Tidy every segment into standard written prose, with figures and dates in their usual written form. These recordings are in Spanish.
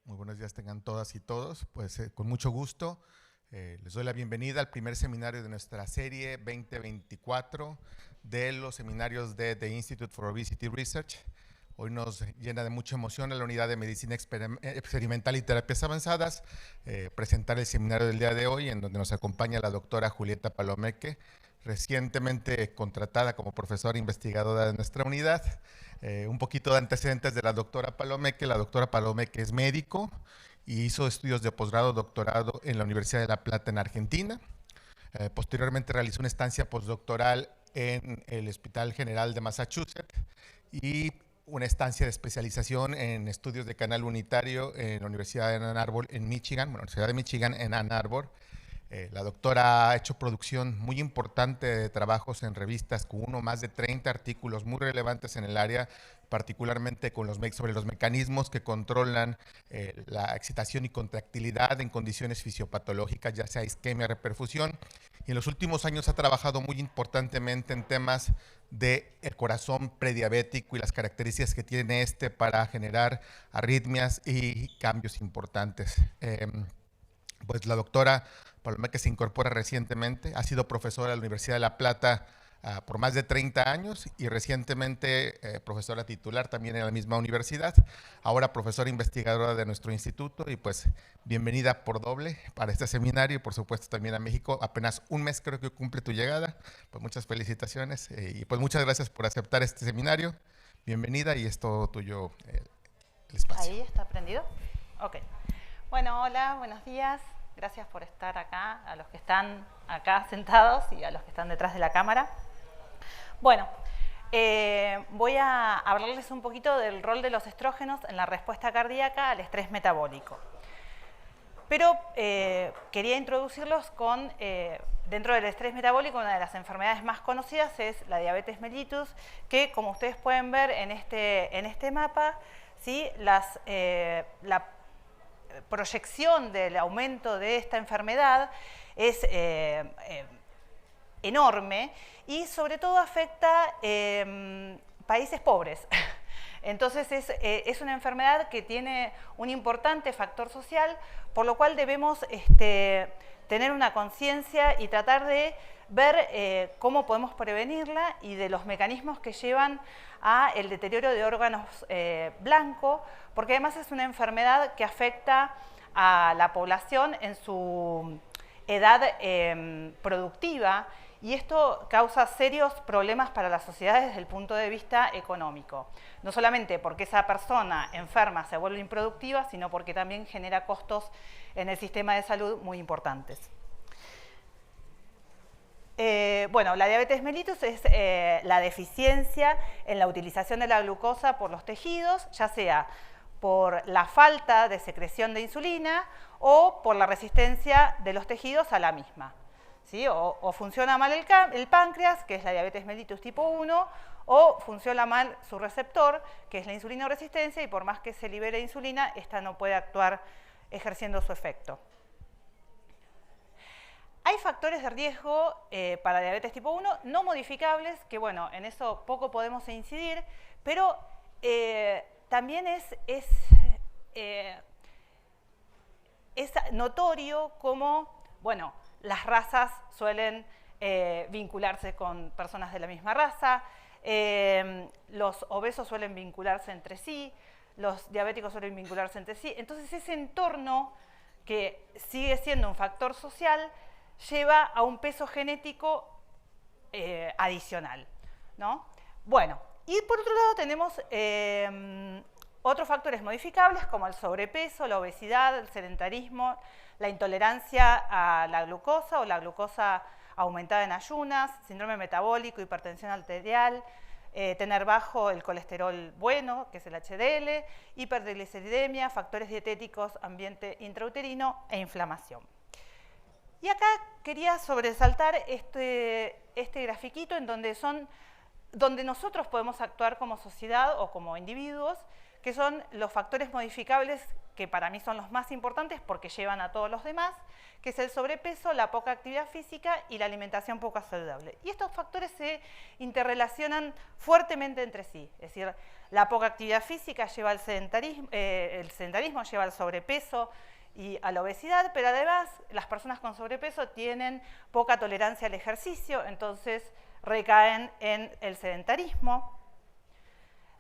muy buenos días tengan todas y todos. Pues con mucho gusto les doy la bienvenida al primer seminario de nuestra serie 2024 de los seminarios de The Institute for Obesity Research. Hoy nos llena de mucha emoción en la unidad de Medicina Experimental y Terapias Avanzadas presentar el seminario del día de hoy, en donde nos acompaña la doctora Julieta Palomeque, recientemente contratada como profesora investigadora de nuestra unidad. Un poquito de antecedentes de la doctora Palomeque. La doctora Palomeque es médico y hizo estudios de posgrado, doctorado en la Universidad de La Plata en Argentina. Posteriormente realizó una estancia postdoctoral en el Hospital General de Massachusetts y una estancia de especialización en estudios de canal unitario en la Universidad de Ann Arbor, en Michigan, Universidad de Michigan en Ann Arbor. La doctora ha hecho producción muy importante de trabajos en revistas Q1, más de 30 artículos muy relevantes en el área, particularmente sobre los mecanismos que controlan la excitación y contractilidad en condiciones fisiopatológicas, ya sea isquemia, reperfusión. Y en los últimos años ha trabajado muy importantemente en temas del corazón prediabético y las características que tiene para generar arritmias y cambios importantes. Pues la doctora Palomeque se incorpora recientemente, ha sido profesora de la Universidad de La Plata por más de 30 años y recientemente profesora titular también en la misma universidad, ahora profesora investigadora de nuestro instituto. Y pues bienvenida por doble para este seminario y por supuesto también a México. Apenas un mes creo que cumple tu llegada, pues muchas felicitaciones y pues muchas gracias por aceptar este seminario. Bienvenida y es todo tuyo el espacio. ¿Ahí está prendido? Ok. Bueno, hola, buenos días. Gracias por estar acá, a los que están acá sentados y a los que están detrás de la cámara. Bueno, voy a hablarles un poquito del rol de los estrógenos en la respuesta cardíaca al estrés metabólico. Pero quería introducirlos con, dentro del estrés metabólico, una de las enfermedades más conocidas es la diabetes mellitus, que como ustedes pueden ver en este mapa, ¿sí? La proyección del aumento de esta enfermedad es enorme y sobre todo afecta países pobres. Entonces es una enfermedad que tiene un importante factor social, por lo cual debemos tener una conciencia y tratar de ver cómo podemos prevenirla y de los mecanismos que llevan al deterioro de órganos blancos, porque además es una enfermedad que afecta a la población en su edad productiva, y esto causa serios problemas para las sociedades desde el punto de vista económico. No solamente porque esa persona enferma se vuelve improductiva, sino porque también genera costos en el sistema de salud muy importantes. Bueno, la diabetes mellitus es la deficiencia en la utilización de la glucosa por los tejidos, ya sea por la falta de secreción de insulina o por la resistencia de los tejidos a la misma. ¿Sí? O funciona mal el páncreas, que es la diabetes mellitus tipo 1, o funciona mal su receptor, que es la insulinoresistencia, y por más que se libere insulina, esta no puede actuar ejerciendo su efecto. Hay factores de riesgo para diabetes tipo 1 no modificables, que bueno, en eso poco podemos incidir, pero también es notorio cómo, bueno, las razas suelen vincularse con personas de la misma raza, los obesos suelen vincularse entre sí, los diabéticos suelen vincularse entre sí. Entonces ese entorno, que sigue siendo un factor social, lleva a un peso genético adicional, ¿no? Bueno, y por otro lado tenemos otros factores modificables como el sobrepeso, la obesidad, el sedentarismo, la intolerancia a la glucosa o la glucosa aumentada en ayunas, síndrome metabólico, hipertensión arterial, tener bajo el colesterol bueno, que es el HDL, hipertrigliceridemia, factores dietéticos, ambiente intrauterino e inflamación. Y acá quería sobresaltar este grafiquito en donde nosotros podemos actuar como sociedad o como individuos, que son los factores modificables que para mí son los más importantes porque llevan a todos los demás, que es el sobrepeso, la poca actividad física y la alimentación poco saludable. Y estos factores se interrelacionan fuertemente entre sí, es decir, la poca actividad física lleva al sedentarismo lleva al sobrepeso y a la obesidad, pero además las personas con sobrepeso tienen poca tolerancia al ejercicio, entonces recaen en el sedentarismo.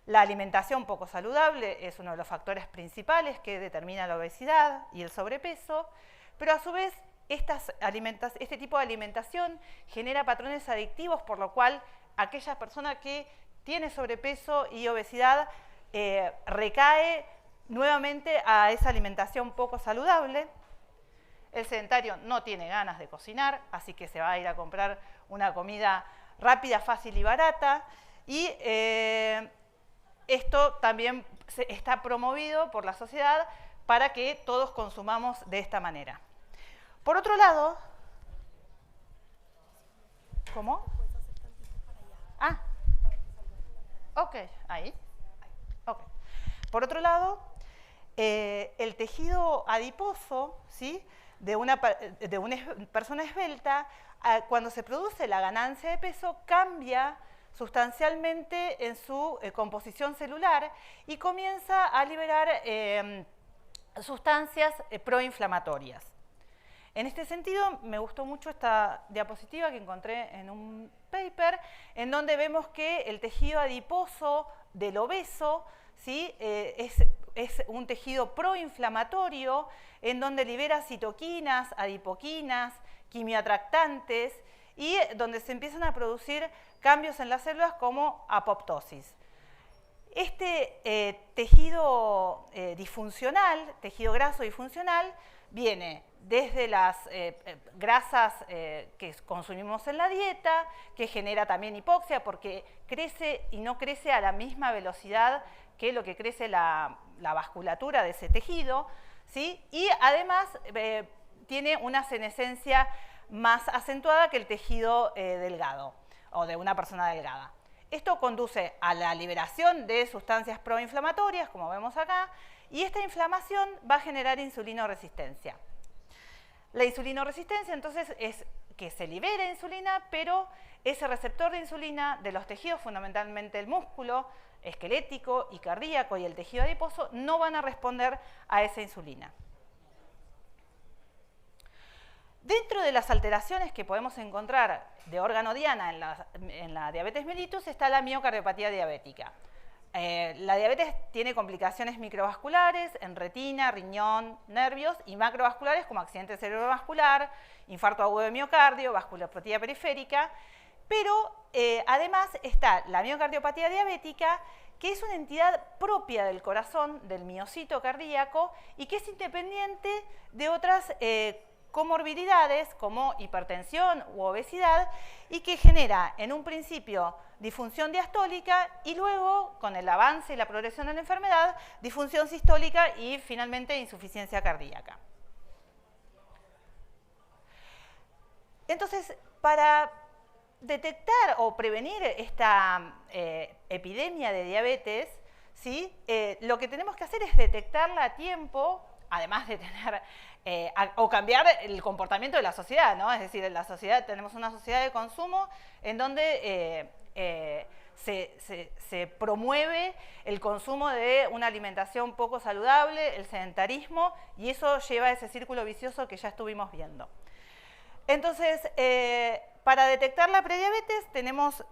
La alimentación poco saludable es uno de los factores principales que determina la obesidad y el sobrepeso, pero a su vez este tipo de alimentación genera patrones adictivos, por lo cual aquella persona que tiene sobrepeso y obesidad recae nuevamente a esa alimentación poco saludable. El sedentario no tiene ganas de cocinar, así que se va a ir a comprar una comida rápida, fácil y barata. Y esto también está promovido por la sociedad para que todos consumamos de esta manera. Por otro lado, ¿cómo? Ah, ok, ahí. Okay. Por otro lado, el tejido adiposo, ¿sí?, de una persona esbelta, cuando se produce la ganancia de peso, cambia sustancialmente en su composición celular y comienza a liberar sustancias proinflamatorias. En este sentido, me gustó mucho esta diapositiva que encontré en un paper, en donde vemos que el tejido adiposo del obeso, ¿sí?, es un tejido proinflamatorio en donde libera citoquinas, adipoquinas, quimioatractantes y donde se empiezan a producir cambios en las células como apoptosis. Este tejido disfuncional, tejido graso disfuncional, viene desde las grasas que consumimos en la dieta, que genera también hipoxia porque crece y no crece a la misma velocidad que lo que crece la vasculatura de ese tejido, ¿sí? Y además tiene una senescencia más acentuada que el tejido delgado o de una persona delgada. Esto conduce a la liberación de sustancias proinflamatorias, como vemos acá, y esta inflamación va a generar insulinoresistencia. La insulinoresistencia entonces es que se libere insulina, pero ese receptor de insulina de los tejidos, fundamentalmente el músculo esquelético y cardíaco y el tejido adiposo, no van a responder a esa insulina. Dentro de las alteraciones que podemos encontrar de órgano diana en la diabetes mellitus está la miocardiopatía diabética. La diabetes tiene complicaciones microvasculares en retina, riñón, nervios y macrovasculares como accidente cerebrovascular, infarto agudo de miocardio, vasculopatía periférica, pero además está la miocardiopatía diabética, que es una entidad propia del corazón, del miocito cardíaco, y que es independiente de otras comorbilidades como hipertensión u obesidad y que genera en un principio disfunción diastólica y luego, con el avance y la progresión de la enfermedad, disfunción sistólica y finalmente insuficiencia cardíaca. Entonces, para detectar o prevenir esta epidemia de diabetes, ¿sí?, lo que tenemos que hacer es detectarla a tiempo, además de tener o cambiar el comportamiento de la sociedad, ¿no? Es decir, en la sociedad tenemos una sociedad de consumo en donde se promueve el consumo de una alimentación poco saludable, el sedentarismo, y eso lleva a ese círculo vicioso que ya estuvimos viendo. Entonces, para detectar la prediabetes tenemos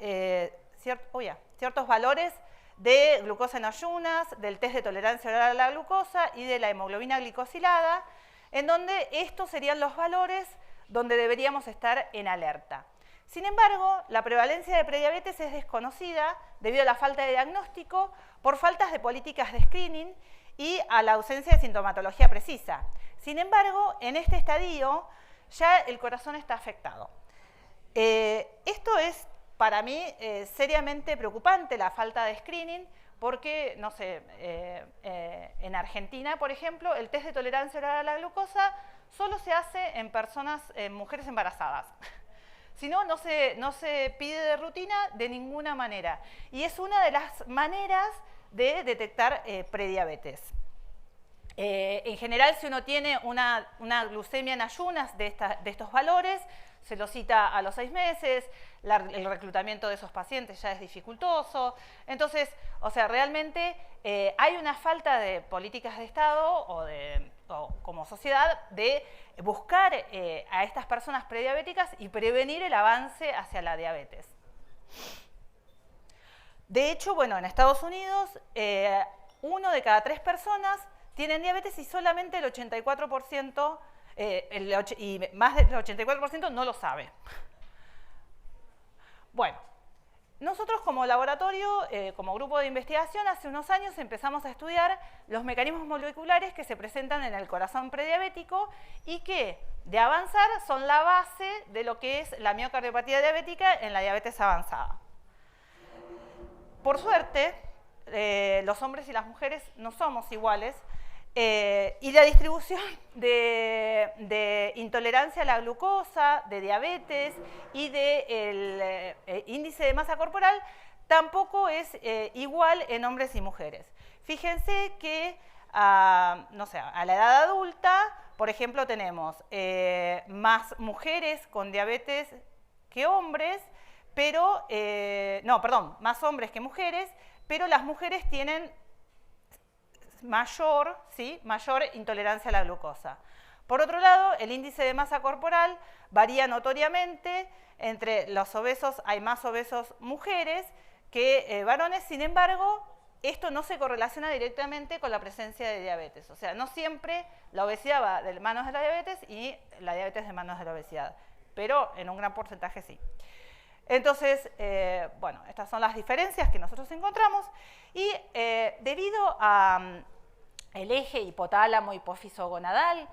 ciertos valores de glucosa en ayunas, del test de tolerancia oral a la glucosa y de la hemoglobina glicosilada, en donde estos serían los valores donde deberíamos estar en alerta. Sin embargo, la prevalencia de prediabetes es desconocida debido a la falta de diagnóstico, por faltas de políticas de screening y a la ausencia de sintomatología precisa. Sin embargo, en este estadio ya el corazón está afectado. Esto es para mí seriamente preocupante, la falta de screening, porque, no sé, en Argentina, por ejemplo, el test de tolerancia oral a la glucosa solo se hace en personas, en mujeres embarazadas. Si no, no se pide de rutina de ninguna manera. Y es una de las maneras de detectar prediabetes. En general, si uno tiene una glucemia en ayunas de estos valores, se lo cita a los 6 meses, el reclutamiento de esos pacientes ya es dificultoso. Entonces, o sea, realmente hay una falta de políticas de Estado o como sociedad de buscar a estas personas prediabéticas y prevenir el avance hacia la diabetes. De hecho, bueno, en Estados Unidos, 1 de cada 3 personas tienen diabetes y solamente el 84%, y más del 84% no lo sabe. Bueno, nosotros como laboratorio, como grupo de investigación, hace unos años empezamos a estudiar los mecanismos moleculares que se presentan en el corazón prediabético y que, de avanzar, son la base de lo que es la miocardiopatía diabética en la diabetes avanzada. Por suerte, los hombres y las mujeres no somos iguales, y la distribución de intolerancia a la glucosa, de diabetes y del índice de masa corporal tampoco es igual en hombres y mujeres. Fíjense que no sé, a la edad adulta, por ejemplo, tenemos más mujeres con diabetes que hombres, pero, no, perdón, más hombres que mujeres, pero las mujeres tienen mayor intolerancia a la glucosa. Por otro lado, el índice de masa corporal varía notoriamente. Entre los obesos hay más obesos mujeres que varones. Sin embargo, esto no se correlaciona directamente con la presencia de diabetes. O sea, no siempre la obesidad va de manos de la diabetes y la diabetes de manos de la obesidad, pero en un gran porcentaje sí. Entonces, bueno, estas son las diferencias que nosotros encontramos y debido al eje hipotálamo-hipófiso-gonadal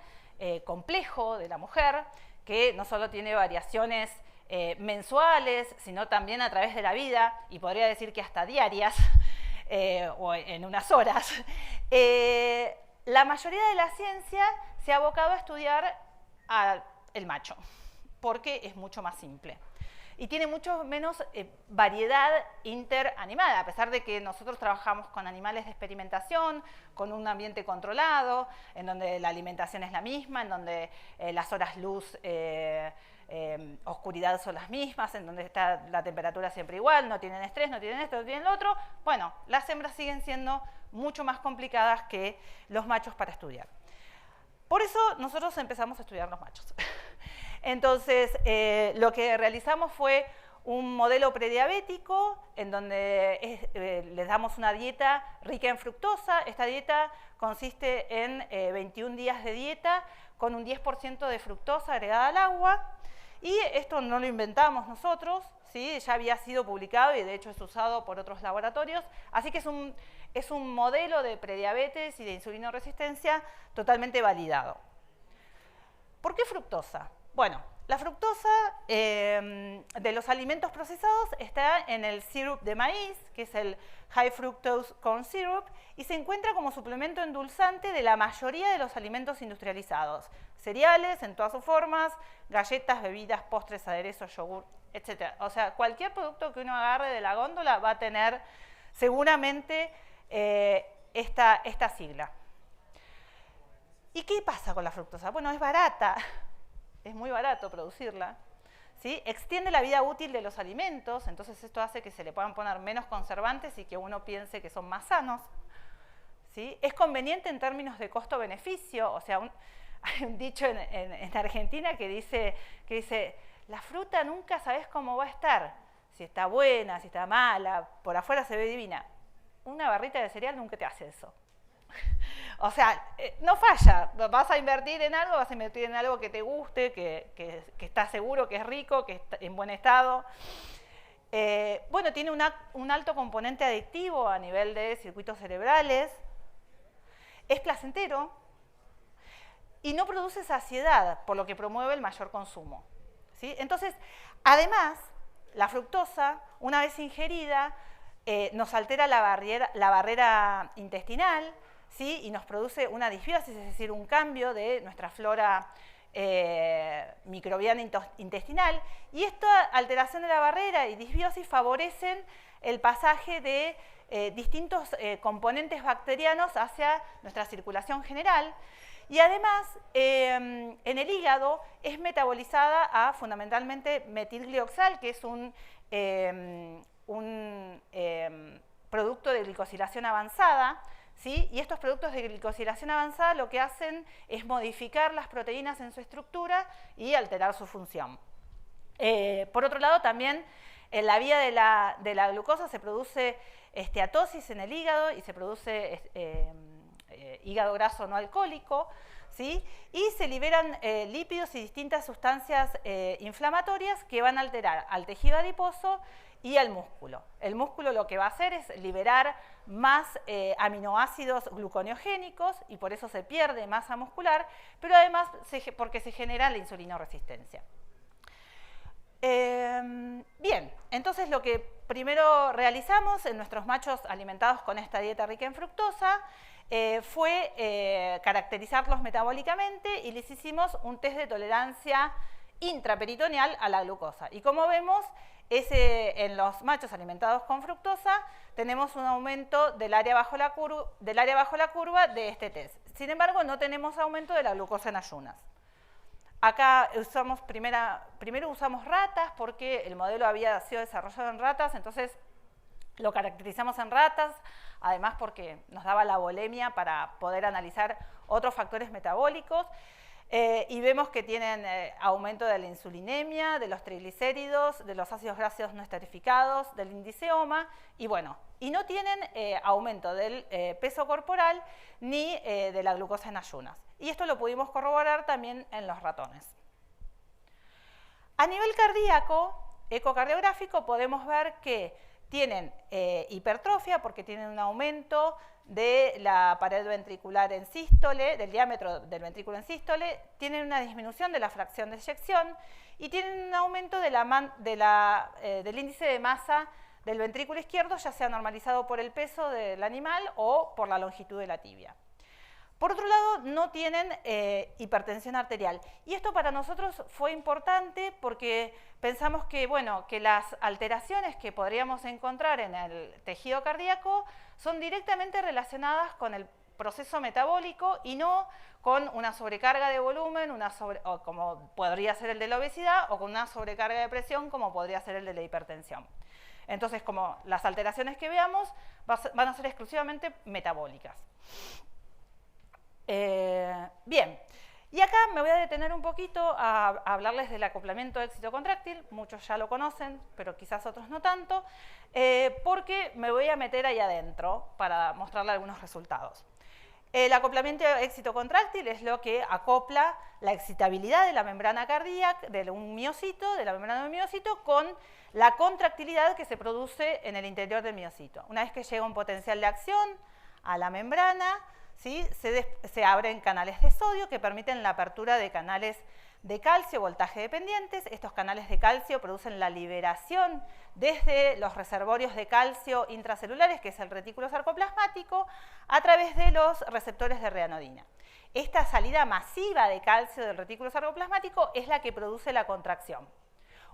complejo de la mujer, que no solo tiene variaciones mensuales, sino también a través de la vida, y podría decir que hasta diarias, o en unas horas, la mayoría de la ciencia se ha abocado a estudiar al macho, porque es mucho más simple. Y tiene mucho menos variedad interanimada, a pesar de que nosotros trabajamos con animales de experimentación, con un ambiente controlado, en donde la alimentación es la misma, en donde las horas luz, oscuridad son las mismas, en donde está la temperatura siempre igual, no tienen estrés, no tienen esto, no tienen lo otro. Bueno, las hembras siguen siendo mucho más complicadas que los machos para estudiar. Por eso nosotros empezamos a estudiar los machos. Entonces, lo que realizamos fue un modelo prediabético en donde les damos una dieta rica en fructosa. Esta dieta consiste en 21 días de dieta con un 10% de fructosa agregada al agua. Y esto no lo inventamos nosotros, ¿sí? Ya había sido publicado y de hecho es usado por otros laboratorios. Así que es un modelo de prediabetes y de insulinoresistencia totalmente validado. ¿Por qué fructosa? Bueno, la fructosa de los alimentos procesados está en el syrup de maíz, que es el High Fructose Corn Syrup, y se encuentra como suplemento endulzante de la mayoría de los alimentos industrializados. Cereales en todas sus formas, galletas, bebidas, postres, aderezos, yogur, etc. O sea, cualquier producto que uno agarre de la góndola va a tener seguramente esta sigla. ¿Y qué pasa con la fructosa? Bueno, es barata. Es muy barato producirla, ¿sí? Extiende la vida útil de los alimentos, entonces esto hace que se le puedan poner menos conservantes y que uno piense que son más sanos, ¿sí? Es conveniente en términos de costo-beneficio, o sea, hay un dicho en Argentina que dice, la fruta nunca sabes cómo va a estar, si está buena, si está mala, por afuera se ve divina. Una barrita de cereal nunca te hace eso. O sea, no falla, vas a invertir en algo que te guste, que estás seguro que es rico, que está en buen estado. Bueno, tiene un alto componente adictivo a nivel de circuitos cerebrales, es placentero y no produce saciedad, por lo que promueve el mayor consumo, ¿sí? Entonces, además, la fructosa, una vez ingerida, nos altera la barrera intestinal, ¿sí? Y nos produce una disbiosis, es decir, un cambio de nuestra flora microbiana intestinal, y esta alteración de la barrera y disbiosis favorecen el pasaje de distintos componentes bacterianos hacia nuestra circulación general, y además en el hígado es metabolizada a fundamentalmente metilglioxal, que es un producto de glicosilación avanzada, ¿sí? Y estos productos de glicosilación avanzada lo que hacen es modificar las proteínas en su estructura y alterar su función. Por otro lado, también en la vía de la glucosa se produce esteatosis en el hígado y se produce hígado graso no alcohólico, ¿sí? Y se liberan lípidos y distintas sustancias inflamatorias que van a alterar al tejido adiposo y al músculo. El músculo lo que va a hacer es liberar más aminoácidos gluconeogénicos y por eso se pierde masa muscular, pero además porque se genera la insulinoresistencia. Bien, entonces lo que primero realizamos en nuestros machos alimentados con esta dieta rica en fructosa fue caracterizarlos metabólicamente y les hicimos un test de tolerancia intraperitoneal a la glucosa. Y como vemos, en los machos alimentados con fructosa tenemos un aumento del área bajo la curva de este test. Sin embargo, no tenemos aumento de la glucosa en ayunas. Acá primero usamos ratas porque el modelo había sido desarrollado en ratas, entonces lo caracterizamos en ratas, además porque nos daba la volemia para poder analizar otros factores metabólicos. Y vemos que tienen aumento de la insulinemia, de los triglicéridos, de los ácidos grasos no esterificados, del índice OMA, y bueno, y no tienen aumento del peso corporal ni de la glucosa en ayunas. Y esto lo pudimos corroborar también en los ratones. A nivel cardíaco, ecocardiográfico, podemos ver que tienen hipertrofia porque tienen un aumento de la pared ventricular en sístole, del diámetro del ventrículo en sístole, tienen una disminución de la fracción de eyección y tienen un aumento del índice de masa del ventrículo izquierdo, ya sea normalizado por el peso del animal o por la longitud de la tibia. Por otro lado, no tienen hipertensión arterial. Y esto para nosotros fue importante porque pensamos que, bueno, que las alteraciones que podríamos encontrar en el tejido cardíaco son directamente relacionadas con el proceso metabólico y no con una sobrecarga de volumen, o como podría ser el de la obesidad, o con una sobrecarga de presión, como podría ser el de la hipertensión. Entonces, como las alteraciones que veamos van a ser exclusivamente metabólicas. Bien, y acá me voy a detener un poquito a hablarles del acoplamiento éxito contráctil. Muchos ya lo conocen, pero quizás otros no tanto, porque me voy a meter ahí adentro para mostrarle algunos resultados. El acoplamiento éxito contráctil es lo que acopla la excitabilidad de la membrana cardíaca, de la membrana de un miocito, con la contractilidad que se produce en el interior del miocito. Una vez que llega un potencial de acción a la membrana, ¿sí? Se abren canales de sodio que permiten la apertura de canales de calcio, voltaje dependientes. Estos canales de calcio producen la liberación desde los reservorios de calcio intracelulares, que es el retículo sarcoplasmático, a través de los receptores de reanodina. Esta salida masiva de calcio del retículo sarcoplasmático es la que produce la contracción.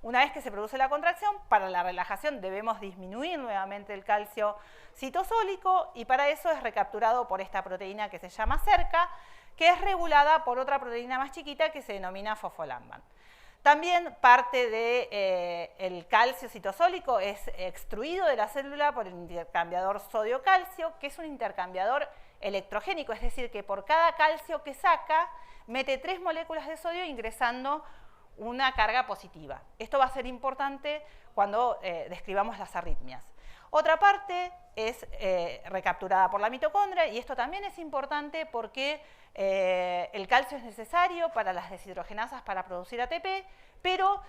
Una vez que se produce la contracción, para la relajación debemos disminuir nuevamente el calcio citosólico y para eso es recapturado por esta proteína que se llama cerca, que es regulada por otra proteína más chiquita que se denomina fosfolamban. También parte del calcio citosólico es extruido de la célula por el intercambiador sodio-calcio, que es un intercambiador electrogénico, es decir, que por cada calcio que saca, mete 3 moléculas de sodio ingresando una carga positiva. Esto va a ser importante cuando describamos las arritmias. Otra parte es recapturada por la mitocondria y esto también es importante porque el calcio es necesario para las deshidrogenasas para producir ATP, pero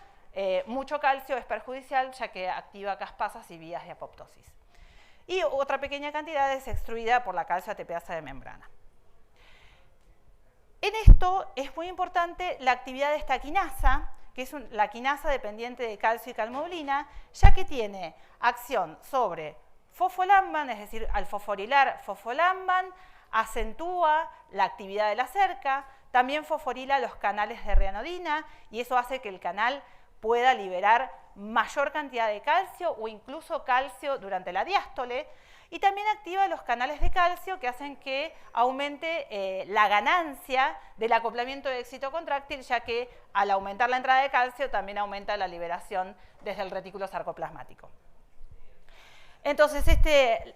mucho calcio es perjudicial ya que activa caspasas y vías de apoptosis. Y otra pequeña cantidad es extruida por la calcio ATPasa de membrana. En esto es muy importante la actividad de esta quinasa, que es la quinasa dependiente de calcio y calmodulina, ya que tiene acción sobre fosfolamban, es decir, al fosforilar fosfolamban, acentúa la actividad de la cerca, también fosforila los canales de reanodina y eso hace que el canal pueda liberar mayor cantidad de calcio o incluso calcio durante la diástole. Y también activa los canales de calcio que hacen que aumente la ganancia del acoplamiento de éxito contráctil, ya que al aumentar la entrada de calcio también aumenta la liberación desde el retículo sarcoplasmático. Entonces,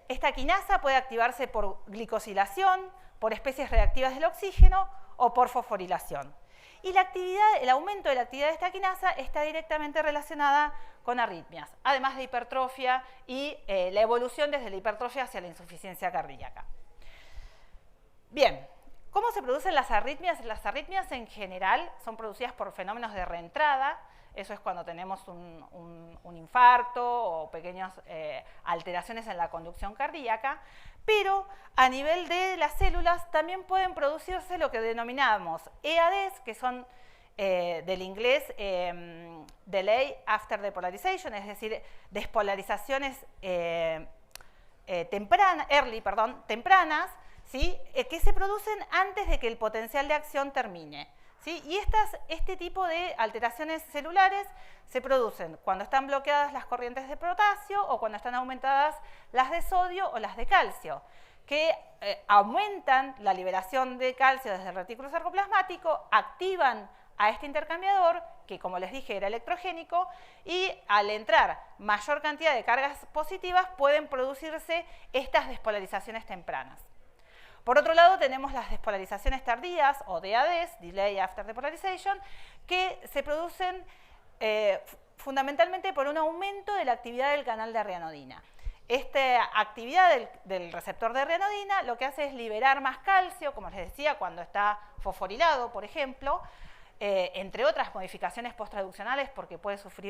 esta quinasa puede activarse por glicosilación, por especies reactivas del oxígeno o por fosforilación. Y el aumento de la actividad de esta quinasa está directamente relacionada con arritmias, además de hipertrofia y la evolución desde la hipertrofia hacia la insuficiencia cardíaca. Bien, ¿cómo se producen las arritmias? Las arritmias en general son producidas por fenómenos de reentrada. Eso es cuando tenemos un infarto o pequeñas alteraciones en la conducción cardíaca, pero a nivel de las células también pueden producirse lo que denominamos EADs, que son del inglés Delay After Depolarization, es decir, despolarizaciones tempranas, ¿sí? Que se producen antes de que el potencial de acción termine. ¿Sí? Y este tipo de alteraciones celulares se producen cuando están bloqueadas las corrientes de potasio o cuando están aumentadas las de sodio o las de calcio, que aumentan la liberación de calcio desde el retículo sarcoplasmático, activan a este intercambiador, que como les dije era electrogénico, y al entrar mayor cantidad de cargas positivas pueden producirse estas despolarizaciones tempranas. Por otro lado, tenemos las despolarizaciones tardías, o DADs, Delay After Depolarization, que se producen fundamentalmente por un aumento de la actividad del canal de reanodina. Esta actividad del receptor de reanodina lo que hace es liberar más calcio, como les decía, cuando está fosforilado, por ejemplo, entre otras modificaciones posttraduccionales, porque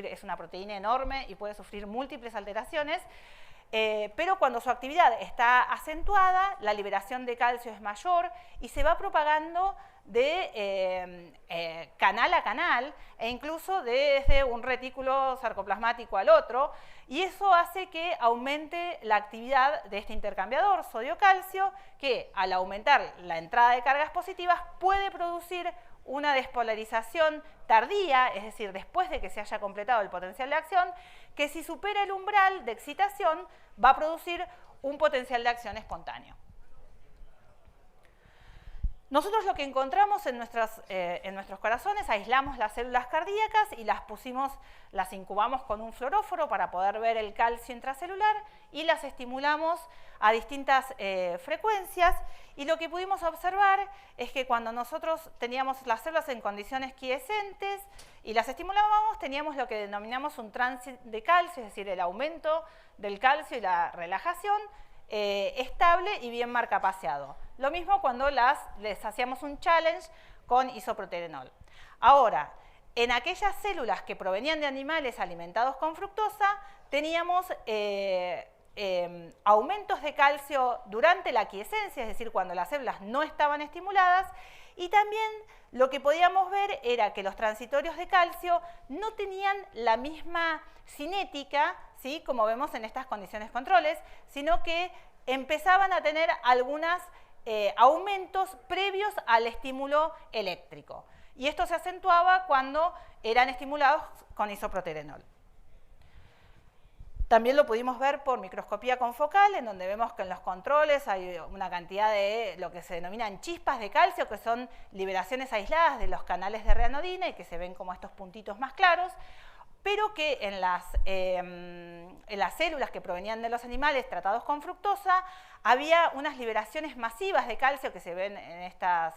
es una proteína enorme y puede sufrir múltiples alteraciones. Pero cuando su actividad está acentuada, la liberación de calcio es mayor y se va propagando de canal a canal e incluso desde un retículo sarcoplasmático al otro, y eso hace que aumente la actividad de este intercambiador sodio-calcio, que al aumentar la entrada de cargas positivas puede producir una despolarización tardía, es decir, después de que se haya completado el potencial de acción, que si supera el umbral de excitación va a producir un potencial de acción espontáneo. Nosotros lo que encontramos en nuestros corazones, aislamos las células cardíacas y las incubamos con un fluoróforo para poder ver el calcio intracelular y las estimulamos a distintas frecuencias, y lo que pudimos observar es que cuando nosotros teníamos las células en condiciones quiescentes y las estimulábamos, teníamos lo que denominamos un tránsito de calcio, es decir, el aumento del calcio y la relajación estable y bien marcapaseado. Lo mismo cuando les hacíamos un challenge con isoproterenol. Ahora, en aquellas células que provenían de animales alimentados con fructosa, teníamos aumentos de calcio durante la quiescencia, es decir, cuando las células no estaban estimuladas, y también lo que podíamos ver era que los transitorios de calcio no tenían la misma cinética, ¿sí?, como vemos en estas condiciones controles, sino que empezaban a tener algunos aumentos previos al estímulo eléctrico. Y esto se acentuaba cuando eran estimulados con isoproterenol. También lo pudimos ver por microscopía confocal, en donde vemos que en los controles hay una cantidad de lo que se denominan chispas de calcio, que son liberaciones aisladas de los canales de reanodina y que se ven como estos puntitos más claros, pero que en las células que provenían de los animales tratados con fructosa había unas liberaciones masivas de calcio que se ven en estas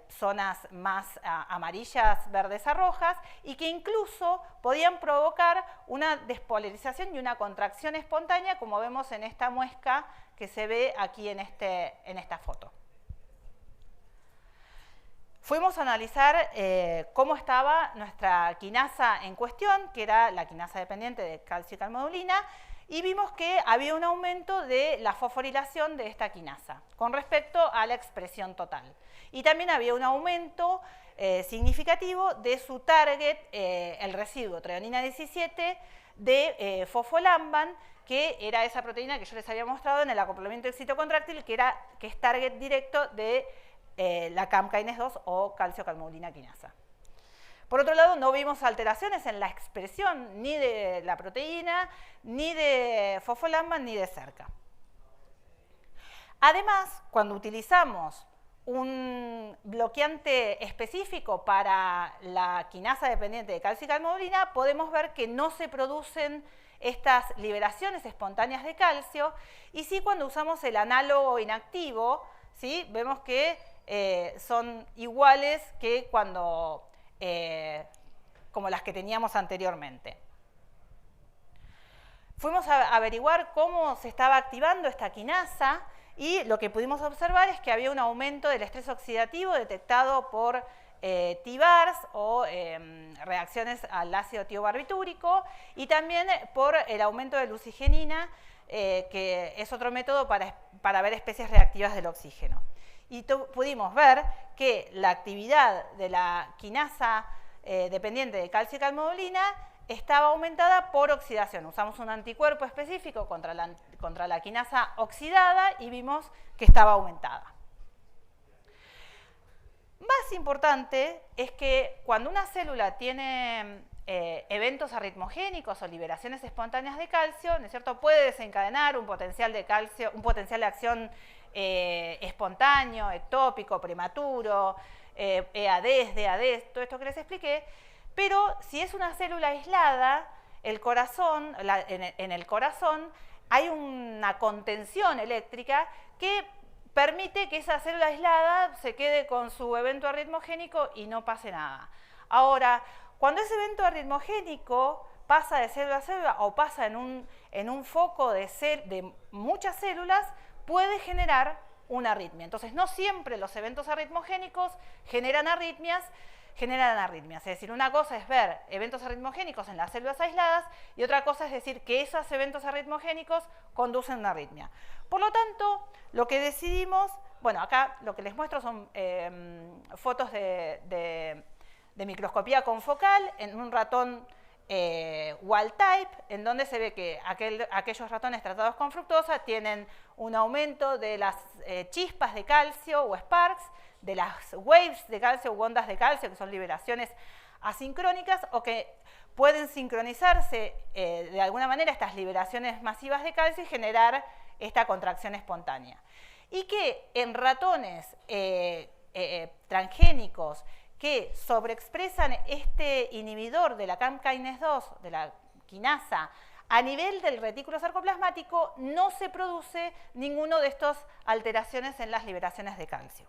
zonas más amarillas, verdes a rojas, y que incluso podían provocar una despolarización y una contracción espontánea, como vemos en esta muesca que se ve aquí en esta foto. Fuimos a analizar cómo estaba nuestra quinasa en cuestión, que era la quinasa dependiente de calcio y calmodulina, y vimos que había un aumento de la fosforilación de esta quinasa con respecto a la expresión total. Y también había un aumento significativo de su target, el residuo treonina 17 de fosfolamban, que era esa proteína que yo les había mostrado en el acoplamiento excitocontráctil, que es target directo de la CAM kinase 2 o calcio-calmodulina quinasa. Por otro lado, no vimos alteraciones en la expresión ni de la proteína, ni de fosfolamba, ni de cerca. Además, cuando utilizamos un bloqueante específico para la quinasa dependiente de calcio y calmodulina, podemos ver que no se producen estas liberaciones espontáneas de calcio, y sí cuando usamos el análogo inactivo, ¿sí? Vemos que son iguales que cuando, como las que teníamos anteriormente. Fuimos a averiguar cómo se estaba activando esta quinasa, y lo que pudimos observar es que había un aumento del estrés oxidativo detectado por TBARS o reacciones al ácido tiobarbitúrico, y también por el aumento de lucigenina, que es otro método para ver especies reactivas del oxígeno. Y pudimos ver que la actividad de la quinasa dependiente de calcio y calmodulina estaba aumentada por oxidación. Usamos un anticuerpo específico contra la quinasa oxidada y vimos que estaba aumentada. Más importante es que cuando una célula tiene eventos arritmogénicos o liberaciones espontáneas de calcio, ¿no es cierto?, puede desencadenar un potencial de calcio, un potencial de acción espontáneo, ectópico, prematuro, EADs, DADs, todo esto que les expliqué. Pero si es una célula aislada, el corazón, en el corazón hay una contención eléctrica que permite que esa célula aislada se quede con su evento arritmogénico y no pase nada. Ahora, cuando ese evento arritmogénico pasa de célula a célula o pasa en un foco de muchas células, puede generar una arritmia. Entonces, no siempre los eventos arritmogénicos generan arritmias. Es decir, una cosa es ver eventos arritmogénicos en las células aisladas y otra cosa es decir que esos eventos arritmogénicos conducen a una arritmia. Por lo tanto, lo que decidimos, bueno, acá lo que les muestro son fotos de microscopía confocal en un ratón wild type, en donde se ve que aquellos ratones tratados con fructosa tienen un aumento de las chispas de calcio o sparks, de las waves de calcio u ondas de calcio, que son liberaciones asincrónicas o que pueden sincronizarse de alguna manera estas liberaciones masivas de calcio y generar esta contracción espontánea. Y que en ratones transgénicos que sobreexpresan este inhibidor de la CAM kinase 2, de la quinasa, a nivel del retículo sarcoplasmático, no se produce ninguno de estas alteraciones en las liberaciones de calcio.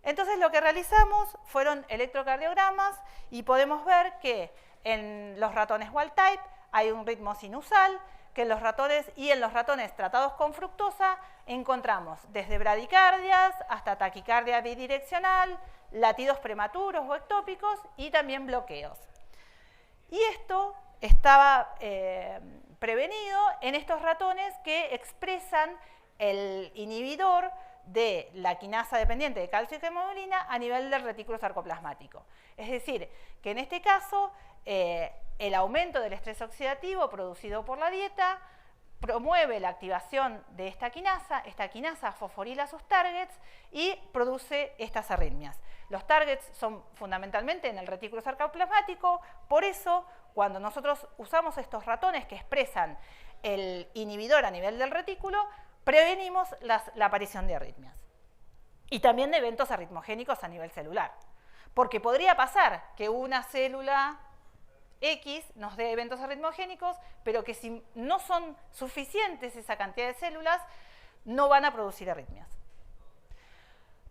Entonces lo que realizamos fueron electrocardiogramas y podemos ver que en los ratones wild type hay un ritmo sinusal, que en los ratones tratados con fructosa encontramos desde bradicardias hasta taquicardia bidireccional, latidos prematuros o ectópicos y también bloqueos. Y esto estaba prevenido en estos ratones que expresan el inhibidor de la quinasa dependiente de calcio y calmodulina a nivel del retículo sarcoplasmático. Es decir, que en este caso el aumento del estrés oxidativo producido por la dieta promueve la activación de esta quinasa fosforila sus targets y produce estas arritmias. Los targets son fundamentalmente en el retículo sarcoplasmático, por eso cuando nosotros usamos estos ratones que expresan el inhibidor a nivel del retículo, prevenimos la aparición de arritmias y también de eventos arritmogénicos a nivel celular. Porque podría pasar que una célula X nos dé eventos arritmogénicos, pero que si no son suficientes esa cantidad de células, no van a producir arritmias.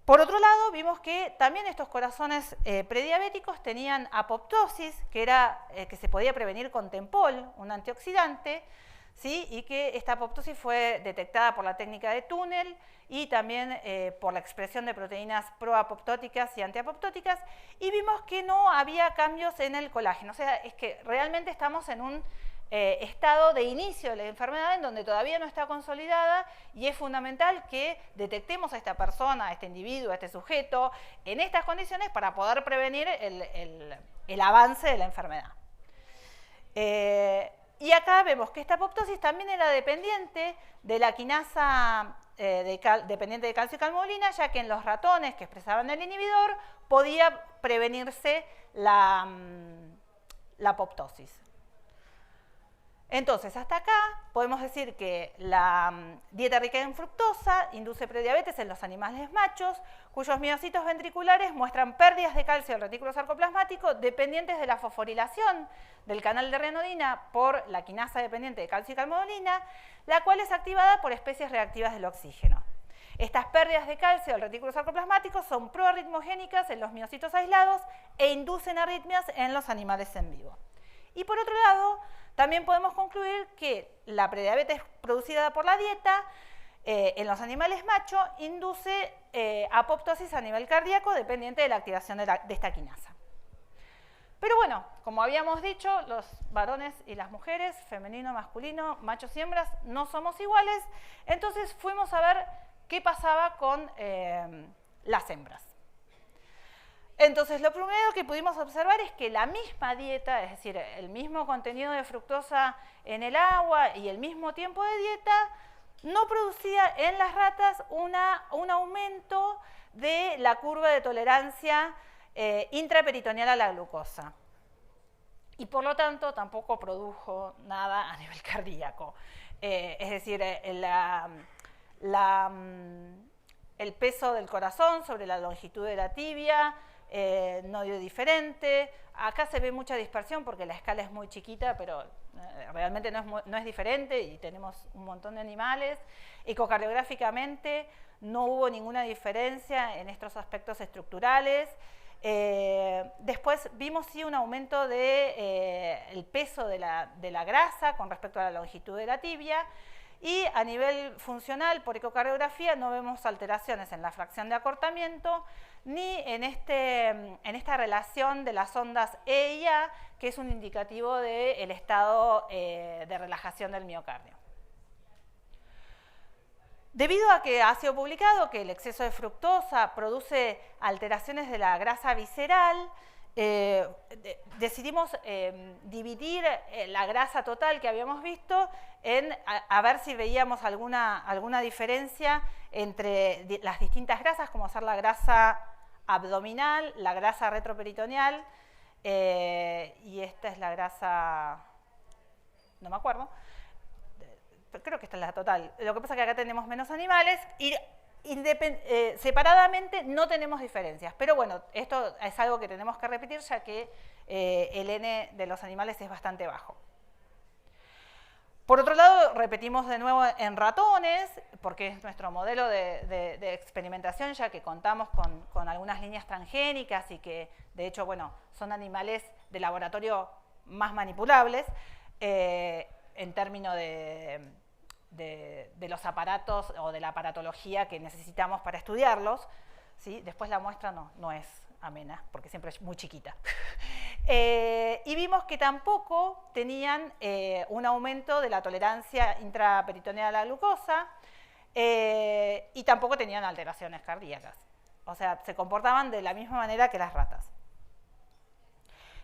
Por otro lado, vimos que también estos corazones prediabéticos tenían apoptosis, que se podía prevenir con Tempol, un antioxidante, ¿sí? Y que esta apoptosis fue detectada por la técnica de túnel y también por la expresión de proteínas proapoptóticas y antiapoptóticas, y vimos que no había cambios en el colágeno. O sea, es que realmente estamos en un estado de inicio de la enfermedad en donde todavía no está consolidada y es fundamental que detectemos a esta persona, a este individuo, a este sujeto en estas condiciones para poder prevenir el avance de la enfermedad. Y acá vemos que esta apoptosis también era dependiente de la quinasa dependiente de calcio y calmodulina, ya que en los ratones que expresaban el inhibidor podía prevenirse la apoptosis. Entonces, hasta acá podemos decir que la dieta rica en fructosa induce prediabetes en los animales machos, cuyos miocitos ventriculares muestran pérdidas de calcio del retículo sarcoplasmático dependientes de la fosforilación del canal de renodina por la quinasa dependiente de calcio y calmodulina, la cual es activada por especies reactivas del oxígeno. Estas pérdidas de calcio del retículo sarcoplasmático son proarritmogénicas en los miocitos aislados e inducen arritmias en los animales en vivo. Y por otro lado, también podemos concluir que la prediabetes producida por la dieta en los animales macho induce apoptosis a nivel cardíaco dependiente de la activación de esta quinasa. Pero bueno, como habíamos dicho, los varones y las mujeres, femenino, masculino, machos y hembras, no somos iguales, entonces fuimos a ver qué pasaba con las hembras. Entonces, lo primero que pudimos observar es que la misma dieta, es decir, el mismo contenido de fructosa en el agua y el mismo tiempo de dieta, no producía en las ratas un aumento de la curva de tolerancia intraperitoneal a la glucosa. Y por lo tanto, tampoco produjo nada a nivel cardíaco. Es decir, el peso del corazón sobre la longitud de la tibia no dio diferente. Acá se ve mucha dispersión porque la escala es muy chiquita, pero realmente no es diferente y tenemos un montón de animales. Ecocardiográficamente no hubo ninguna diferencia en estos aspectos estructurales. Después vimos sí un aumento del peso de la grasa con respecto a la longitud de la tibia. Y a nivel funcional, por ecocardiografía, no vemos alteraciones en la fracción de acortamiento ni en esta relación de las ondas E y A, que es un indicativo del estado de relajación del miocardio. Debido a que ha sido publicado que el exceso de fructosa produce alteraciones de la grasa visceral, decidimos dividir la grasa total que habíamos visto a ver si veíamos alguna diferencia entre las distintas grasas, como ser la grasa abdominal, la grasa retroperitoneal, y esta es la grasa, no me acuerdo, creo que esta es la total. Lo que pasa es que acá tenemos menos animales y separadamente no tenemos diferencias, pero bueno, esto es algo que tenemos que repetir ya que el N de los animales es bastante bajo. Por otro lado, repetimos de nuevo en ratones, porque es nuestro modelo de experimentación, ya que contamos con algunas líneas transgénicas y que, de hecho, bueno, son animales de laboratorio más manipulables en términos de los aparatos o de la aparatología que necesitamos para estudiarlos, ¿sí? Después la muestra no es amena, porque siempre es muy chiquita. Y vimos que tampoco tenían un aumento de la tolerancia intraperitoneal a la glucosa y tampoco tenían alteraciones cardíacas. O sea, se comportaban de la misma manera que las ratas.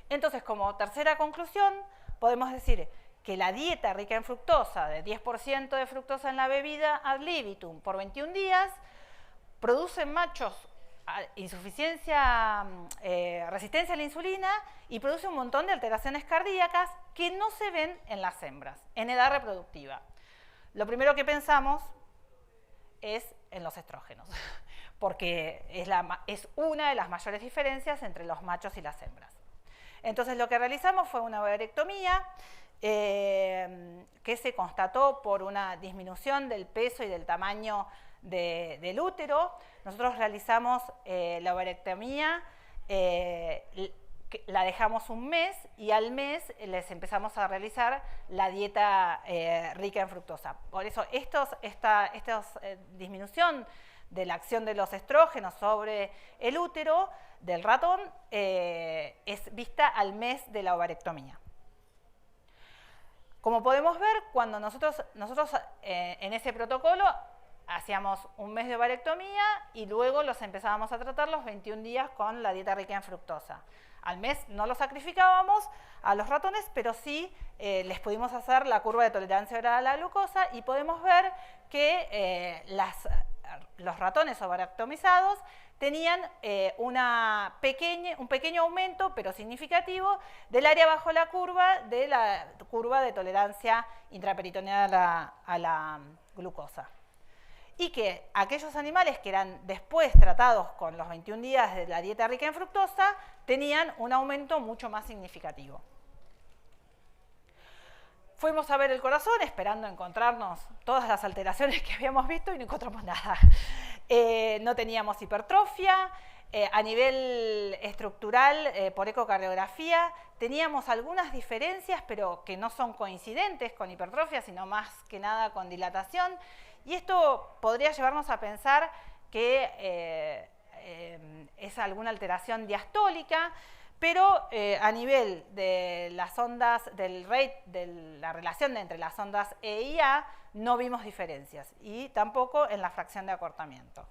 Entonces, como tercera conclusión, podemos decir que la dieta rica en fructosa, de 10% de fructosa en la bebida ad libitum por 21 días, produce en machos resistencia a la insulina y produce un montón de alteraciones cardíacas que no se ven en las hembras, en edad reproductiva. Lo primero que pensamos es en los estrógenos, porque es una de las mayores diferencias entre los machos y las hembras. Entonces lo que realizamos fue una ovarectomía que se constató por una disminución del peso y del tamaño del útero. Nosotros realizamos la ovarectomía, la dejamos un mes y al mes les empezamos a realizar la dieta rica en fructosa. Por eso esta disminución de la acción de los estrógenos sobre el útero del ratón es vista al mes de la ovarectomía. Como podemos ver, cuando nosotros en ese protocolo hacíamos un mes de ovarectomía y luego los empezábamos a tratar los 21 días con la dieta rica en fructosa. Al mes no los sacrificábamos a los ratones, pero sí les pudimos hacer la curva de tolerancia oral a la glucosa y podemos ver que los ratones ovaractomizados tenían un pequeño aumento, pero significativo, del área bajo la curva de tolerancia intraperitoneal a la glucosa. Y que aquellos animales que eran después tratados con los 21 días de la dieta rica en fructosa tenían un aumento mucho más significativo. Fuimos a ver el corazón esperando encontrarnos todas las alteraciones que habíamos visto y no encontramos nada. No teníamos hipertrofia. A nivel estructural, por ecocardiografía, teníamos algunas diferencias, pero que no son coincidentes con hipertrofia, sino más que nada con dilatación. Y esto podría llevarnos a pensar que es alguna alteración diastólica, pero a nivel de las ondas, del rate, de la relación entre las ondas E y A, no vimos diferencias, y tampoco en la fracción de acortamiento.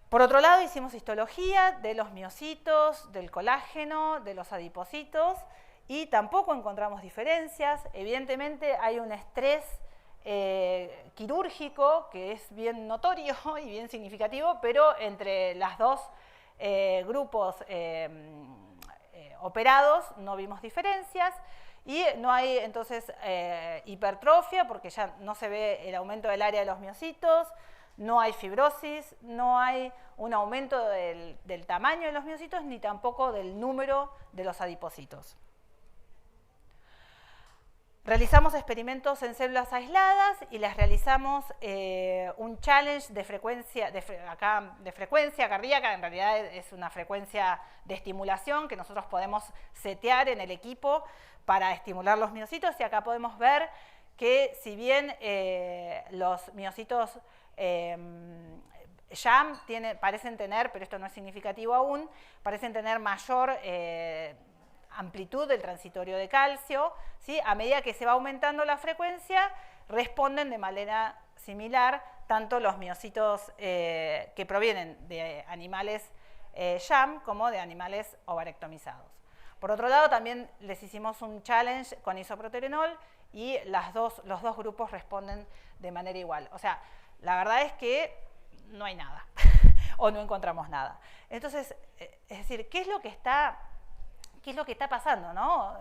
Por otro lado, hicimos histología de los miocitos, del colágeno, de los adipocitos, y tampoco encontramos diferencias. Evidentemente hay un estrés quirúrgico que es bien notorio y bien significativo, pero entre las dos grupos operados no vimos diferencias, y no hay entonces hipertrofia porque ya no se ve el aumento del área de los miocitos, no hay fibrosis, no hay un aumento del tamaño de los miocitos ni tampoco del número de los adipocitos. Realizamos experimentos en células aisladas y les realizamos un challenge de frecuencia cardíaca. En realidad es una frecuencia de estimulación que nosotros podemos setear en el equipo para estimular los miocitos, y acá podemos ver que si bien los miocitos SHAM parecen tener, pero esto no es significativo aún, parecen tener mayor amplitud del transitorio de calcio, ¿sí? A medida que se va aumentando la frecuencia, responden de manera similar tanto los miocitos que provienen de animales SHAM como de animales ovarectomizados. Por otro lado, también les hicimos un challenge con isoproterenol y los dos grupos responden de manera igual. O sea, la verdad es que no hay nada o no encontramos nada. Entonces, es decir, ¿qué es lo que está pasando, ¿no?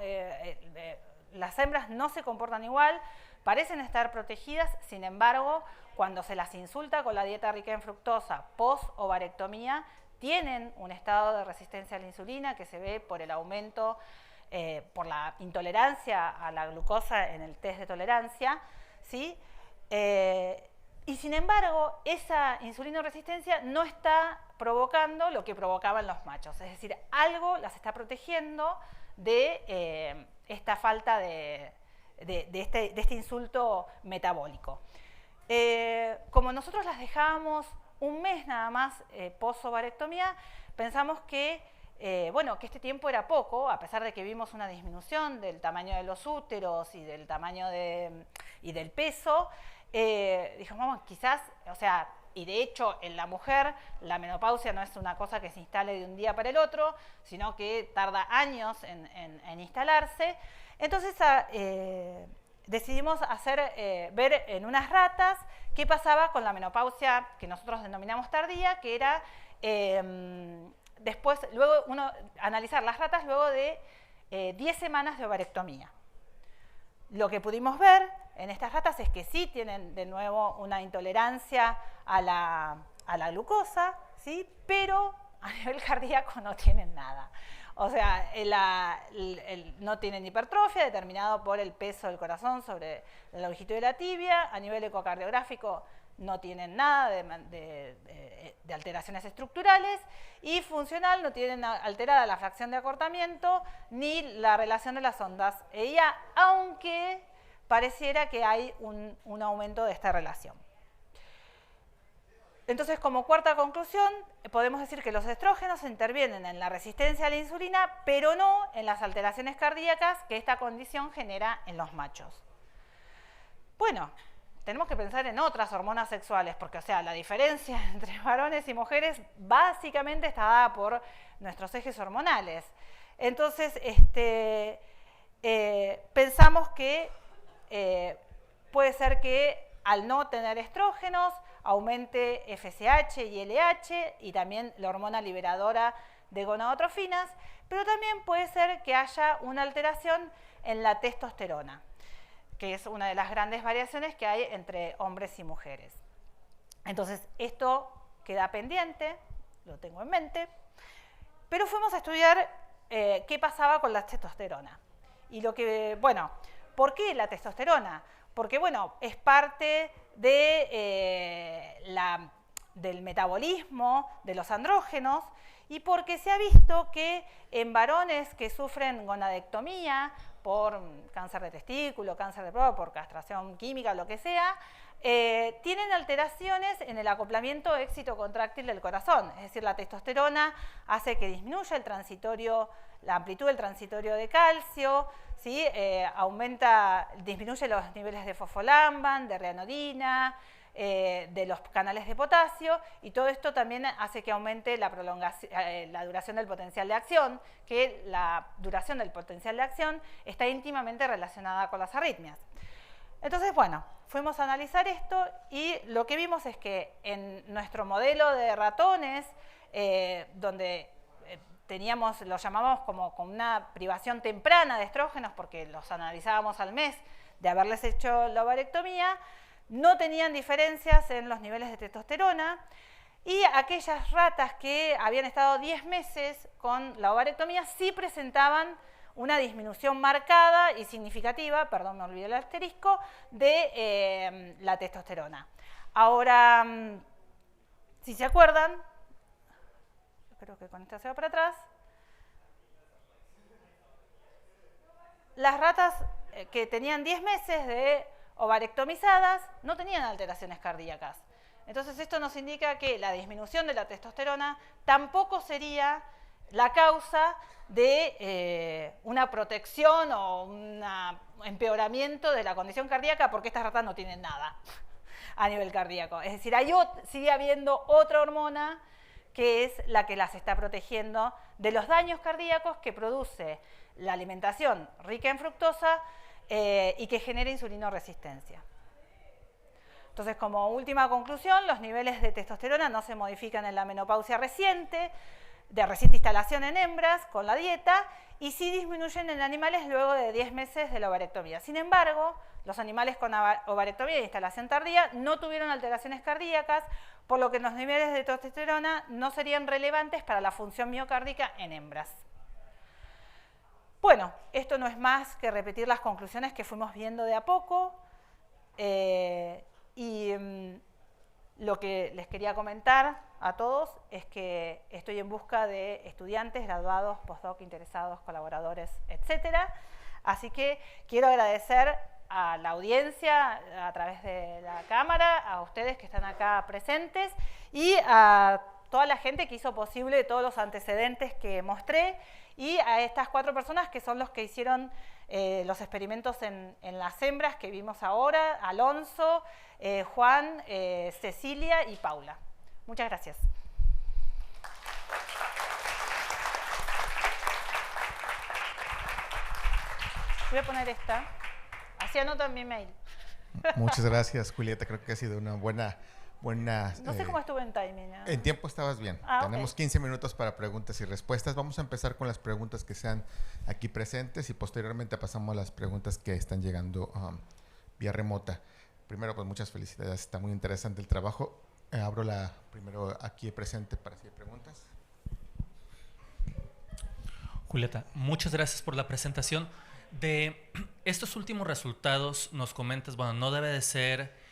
Las hembras no se comportan igual, parecen estar protegidas, sin embargo, cuando se las insulta con la dieta rica en fructosa post-ovarectomía, tienen un estado de resistencia a la insulina que se ve por el aumento, por la intolerancia a la glucosa en el test de tolerancia, ¿sí? Y sin embargo, esa insulinoresistencia no está provocando lo que provocaban los machos. Es decir, algo las está protegiendo de esta falta de este insulto metabólico. Como nosotros las dejábamos un mes nada más post-ovarectomía, pensamos que que este tiempo era poco, a pesar de que vimos una disminución del tamaño de los úteros y del tamaño y del peso. Dijimos, quizás, y de hecho en la mujer la menopausia no es una cosa que se instale de un día para el otro, sino que tarda años en instalarse. Entonces decidimos ver en unas ratas qué pasaba con la menopausia que nosotros denominamos tardía, que era analizar las ratas luego de 10 semanas de ovarectomía. Lo que pudimos ver en estas ratas es que sí tienen de nuevo una intolerancia a la glucosa, ¿sí? Pero a nivel cardíaco no tienen nada. O sea, no tienen hipertrofia determinado por el peso del corazón sobre la longitud de la tibia. A nivel ecocardiográfico no tienen nada de alteraciones estructurales, y funcional no tienen alterada la fracción de acortamiento ni la relación de las ondas EIA, aunque pareciera que hay un aumento de esta relación. Entonces, como cuarta conclusión, podemos decir que los estrógenos intervienen en la resistencia a la insulina, pero no en las alteraciones cardíacas que esta condición genera en los machos. Bueno, tenemos que pensar en otras hormonas sexuales, porque, o sea, la diferencia entre varones y mujeres básicamente está dada por nuestros ejes hormonales. Entonces, pensamos que puede ser que al no tener estrógenos aumente FSH y LH y también la hormona liberadora de gonadotrofinas, pero también puede ser que haya una alteración en la testosterona, que es una de las grandes variaciones que hay entre hombres y mujeres. Entonces, esto queda pendiente, lo tengo en mente, pero fuimos a estudiar qué pasaba con la testosterona. Y ¿por qué la testosterona? Porque, es parte del metabolismo de los andrógenos y porque se ha visto que en varones que sufren gonadectomía por cáncer de testículo, cáncer de próstata, por castración química, lo que sea, tienen alteraciones en el acoplamiento éxito-contráctil del corazón. Es decir, la testosterona hace que disminuya la amplitud del transitorio de calcio, ¿sí? Disminuye los niveles de fosfolamban, de reanodina, de los canales de potasio, y todo esto también hace que aumente la duración del potencial de acción, que la duración del potencial de acción está íntimamente relacionada con las arritmias. Entonces, fuimos a analizar esto y lo que vimos es que en nuestro modelo de ratones, donde lo llamamos como con una privación temprana de estrógenos, porque los analizábamos al mes de haberles hecho la ovarectomía, no tenían diferencias en los niveles de testosterona, y aquellas ratas que habían estado 10 meses con la ovarectomía sí presentaban una disminución marcada y significativa, perdón, me olvidé el asterisco, de la testosterona. Ahora, si se acuerdan, creo que con esta se va para atrás, las ratas que tenían 10 meses de ovarectomizadas no tenían alteraciones cardíacas. Entonces, esto nos indica que la disminución de la testosterona tampoco sería la causa de una protección o un empeoramiento de la condición cardíaca, porque estas ratas no tienen nada a nivel cardíaco. Es decir, sigue habiendo otra hormona que es la que las está protegiendo de los daños cardíacos que produce la alimentación rica en fructosa y que genera insulinoresistencia. Entonces, como última conclusión, los niveles de testosterona no se modifican en la menopausia reciente instalación en hembras con la dieta, y sí disminuyen en animales luego de 10 meses de la ovarectomía. Sin embargo, los animales con ovarectomía de instalación tardía no tuvieron alteraciones cardíacas, por lo que los niveles de testosterona no serían relevantes para la función miocárdica en hembras. Bueno, esto no es más que repetir las conclusiones que fuimos viendo de a poco, lo que les quería comentar a todos es que estoy en busca de estudiantes, graduados, postdoc, interesados, colaboradores, etc. Así que quiero agradecer a la audiencia a través de la cámara, a ustedes que están acá presentes y a toda la gente que hizo posible todos los antecedentes que mostré, y a estas 4 personas que son los que hicieron los experimentos en las hembras que vimos ahora: Alonso, Juan, Cecilia y Paula. Muchas gracias. Voy a poner esta, así anotan mi mail. Muchas gracias, Julieta. Creo que ha sido una buena... No sé cómo estuve en timing, ¿no? En tiempo estabas bien. Tenemos okay. 15 minutos para preguntas y respuestas. Vamos a empezar con las preguntas que sean aquí presentes y posteriormente pasamos a las preguntas que están llegando vía remota. Primero, pues muchas felicidades. Está muy interesante el trabajo. Abro primero aquí presente para si hay preguntas. Julieta, muchas gracias por la presentación. De estos últimos resultados nos comentas, no debe de ser...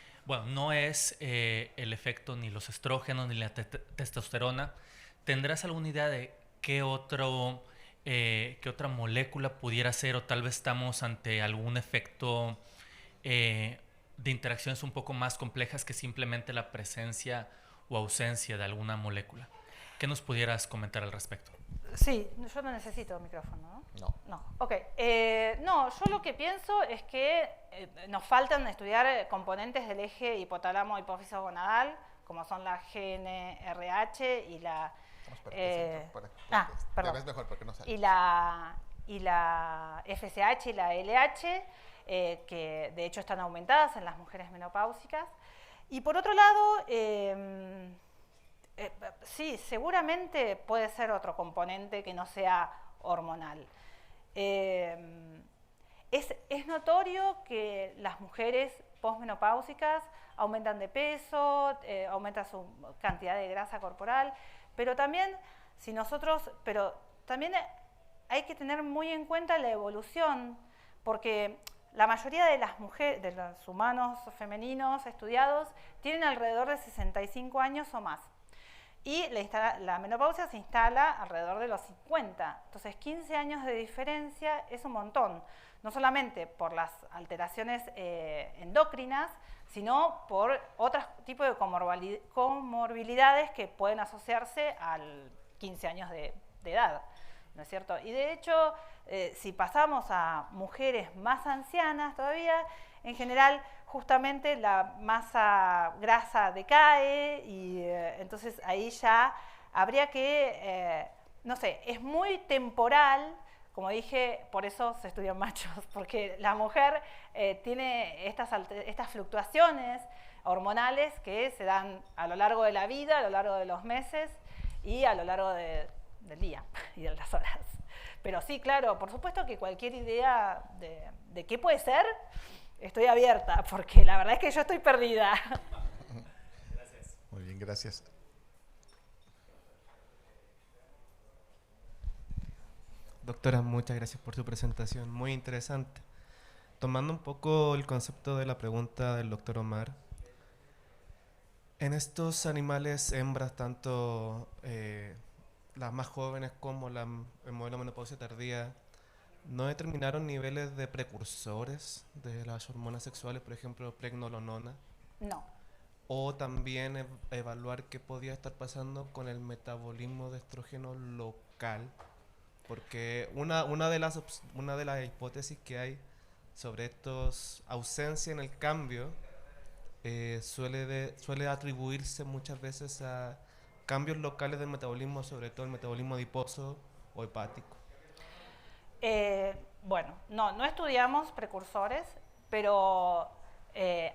no es el efecto ni los estrógenos ni la testosterona. ¿Tendrás alguna idea de qué otra molécula pudiera ser, o tal vez estamos ante algún efecto de interacciones un poco más complejas que simplemente la presencia o ausencia de alguna molécula? ¿Qué nos pudieras comentar al respecto? Sí, yo no necesito micrófono, ¿no? No, ok. No, yo lo que pienso es que nos faltan estudiar componentes del eje hipotálamo hipófisis gonadal, como son la GNRH y la... perdón. Ves mejor porque no sale. Y la FSH y la LH, que de hecho están aumentadas en las mujeres menopáusicas. Y por otro lado, sí, seguramente puede ser otro componente que no sea hormonal. Es notorio que las mujeres posmenopáusicas aumentan de peso, aumenta su cantidad de grasa corporal, pero también también hay que tener muy en cuenta la evolución, porque la mayoría de las mujeres, de los humanos femeninos estudiados, tienen alrededor de 65 años o más. Y la menopausia se instala alrededor de los 50. Entonces, 15 años de diferencia es un montón. No solamente por las alteraciones endocrinas, sino por otros tipos de comorbilidades que pueden asociarse al 15 años de edad, ¿no es cierto? Y de hecho, si pasamos a mujeres más ancianas todavía, en general, justamente la masa grasa decae y entonces ahí ya habría que, no sé, es muy temporal, como dije, por eso se estudian machos, porque la mujer tiene estas fluctuaciones hormonales que se dan a lo largo de la vida, a lo largo de los meses y a lo largo del día y de las horas. Pero sí, claro, por supuesto que cualquier idea de qué puede ser, estoy abierta, porque la verdad es que yo estoy perdida. Gracias. Muy bien, gracias. Doctora, muchas gracias por su presentación, muy interesante. Tomando un poco el concepto de la pregunta del doctor Omar, en estos animales hembras, tanto las más jóvenes como el modelo menopausia tardía, ¿no determinaron niveles de precursores de las hormonas sexuales, por ejemplo, pregnolonona? No. O también evaluar qué podía estar pasando con el metabolismo de estrógeno local, porque una de las hipótesis que hay sobre estos ausencia en el cambio suele atribuirse muchas veces a cambios locales del metabolismo, sobre todo el metabolismo adiposo o hepático. Bueno, no estudiamos precursores, pero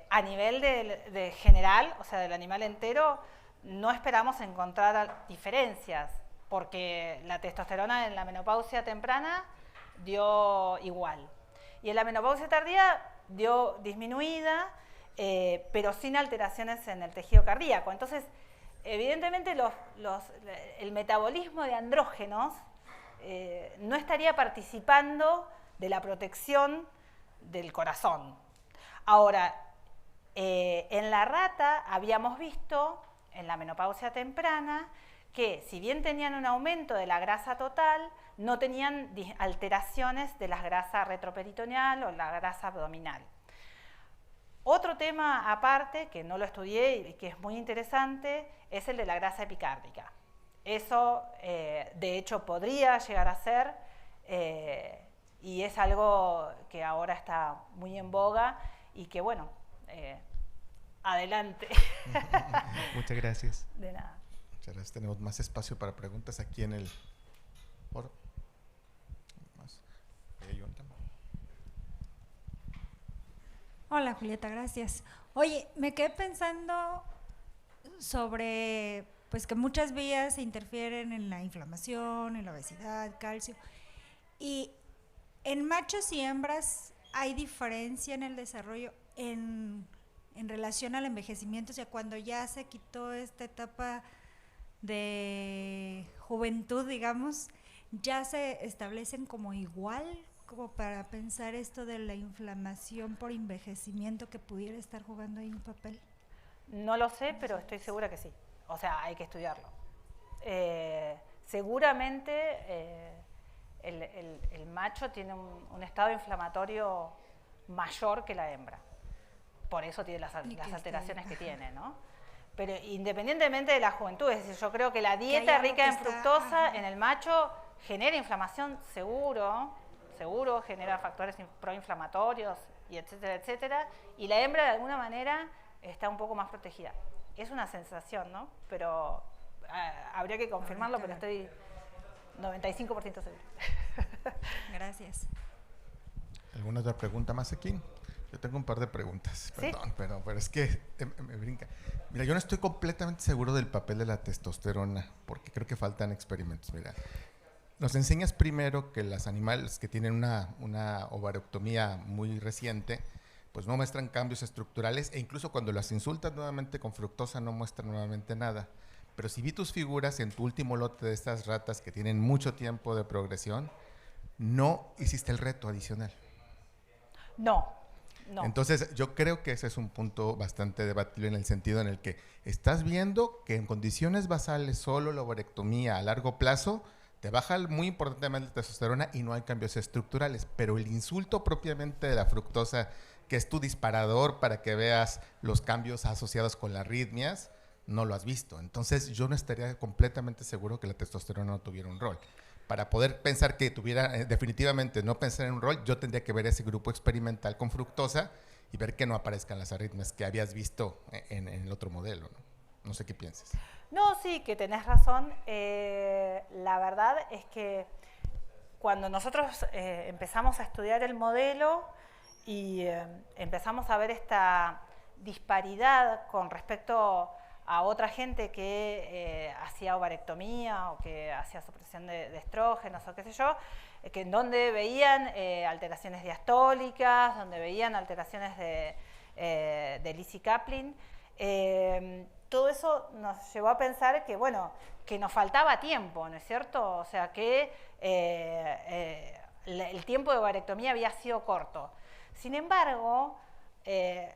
a nivel de general, o sea, del animal entero, no esperamos encontrar diferencias, porque la testosterona en la menopausia temprana dio igual. Y en la menopausia tardía dio disminuida, pero sin alteraciones en el tejido cardíaco. Entonces, evidentemente el metabolismo de andrógenos no estaría participando de la protección del corazón. Ahora, en la rata habíamos visto, en la menopausia temprana, que si bien tenían un aumento de la grasa total, no tenían alteraciones de la grasa retroperitoneal o la grasa abdominal. Otro tema aparte, que no lo estudié y que es muy interesante, es el de la grasa epicárdica. Eso, de hecho, podría llegar a ser, y es algo que ahora está muy en boga y que, bueno, adelante. Muchas gracias. De nada. Muchas gracias. Tenemos más espacio para preguntas aquí en el foro. Hola, Julieta, gracias. Oye, me quedé pensando sobre pues que muchas vías interfieren en la inflamación, en la obesidad, calcio. Y en machos y hembras hay diferencia en el desarrollo en relación al envejecimiento, o sea, cuando ya se quitó esta etapa de juventud, digamos, ya se establecen como igual, como para pensar esto de la inflamación por envejecimiento que pudiera estar jugando ahí un papel. No lo sé, pero estoy segura que sí. O sea, hay que estudiarlo. Seguramente el macho tiene un estado inflamatorio mayor que la hembra. Por eso tiene las alteraciones que tiene, ¿no? pero independientemente de la juventud, es decir, yo creo que la dieta algo rica que en está- fructosa ajá. en el macho genera inflamación seguro, genera factores proinflamatorios y etcétera, etcétera, y la hembra de alguna manera está un poco más protegida. Es una sensación, ¿no? Pero habría que confirmarlo, pero estoy 95% segura. Gracias. ¿Alguna otra pregunta más aquí? Yo tengo un par de preguntas, ¿Sí? perdón, pero es que me brinca. Mira, yo no estoy completamente seguro del papel de la testosterona, porque creo que faltan experimentos. Mira, nos enseñas primero que los animales que tienen una ovarectomía muy reciente, pues no muestran cambios estructurales, e incluso cuando las insultas nuevamente con fructosa no muestran nuevamente nada. Pero si vi tus figuras en tu último lote de estas ratas que tienen mucho tiempo de progresión, no hiciste el reto adicional. No. Entonces, yo creo que ese es un punto bastante debatible en el sentido en el que estás viendo que en condiciones basales solo la ovarectomía a largo plazo te baja muy importantemente la testosterona y no hay cambios estructurales, pero el insulto propiamente de la fructosa, que es tu disparador para que veas los cambios asociados con las arritmias, no lo has visto. Entonces, yo no estaría completamente seguro que la testosterona no tuviera un rol. Para poder pensar que tuviera, definitivamente no pensar en un rol, yo tendría que ver ese grupo experimental con fructosa y ver que no aparezcan las arritmias que habías visto en el otro modelo, ¿no? No sé qué piensas. No, sí, que tenés razón. La verdad es que cuando nosotros empezamos a estudiar el modelo y empezamos a ver esta disparidad con respecto a otra gente que hacía ovarectomía o que hacía supresión de estrógenos o qué sé yo, que en donde veían alteraciones diastólicas, donde veían alteraciones de Lizzie Kaplan, todo eso nos llevó a pensar que, bueno, que nos faltaba tiempo, ¿no es cierto? O sea, que el tiempo de ovarectomía había sido corto. Sin embargo,